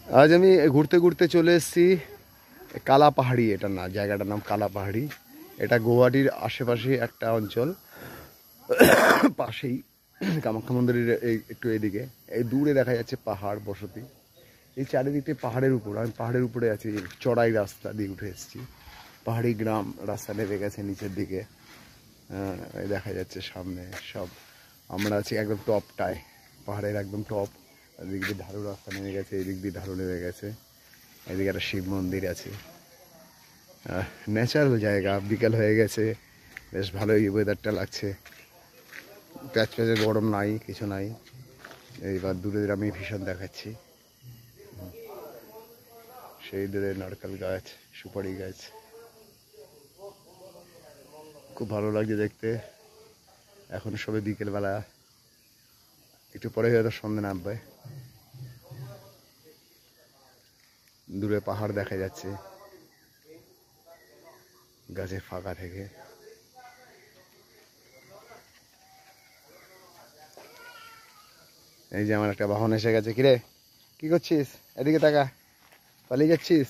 আজ আমি ঘুরতে ঘুরতে চলে এসেছি কালা পাহাড়ি, এটার না জায়গাটার নাম কালা পাহাড়ি। এটা গুয়াহাটির আশেপাশে একটা অঞ্চল, পাশেই কামাখ্যা মন্দিরের একটু এদিকে। এই দূরে দেখা যাচ্ছে পাহাড় বসতি, এই চারিদিকে পাহাড়ের উপর। আমি পাহাড়ের উপরে আছি, চড়াই রাস্তা দিয়ে উঠে এসেছি। পাহাড়ি গ্রাম, রাস্তা নেমে গেছে নিচের দিকে, দেখা যাচ্ছে সামনে সব। আমরা আছি একদম টপটায়, পাহাড়ের একদম টপ। এদিক দিয়ে ঢালু রাস্তা নেমে গেছে, এদিক দিয়ে ঢালু নেমে গেছে। এদিকে একটা শিব মন্দির আছে। ন্যাচারাল জায়গা, বিকেল হয়ে গেছে, বেশ ভালোই ওয়েদারটা লাগছে। প্যাচ প্যাচে গরম নাই, কিছু নাই। এইবার দূরে আমি ভীষণ দেখাচ্ছি, সেই দূরে নারকেল গাছ, সুপারি গাছ, খুব ভালো লাগছে দেখতে। এখন সবে বিকেলবেলা, একটু পরে হয়তো সন্ধ্যে নামবে। দূরে পাহাড় দেখা যাচ্ছে গাছে ফাঁকা থেকে। এই যে আমার একটা বাহন এসে গেছে। কিরে, কি করছিস? এদিকে তাকা, পালিয়ে যাচ্ছিস?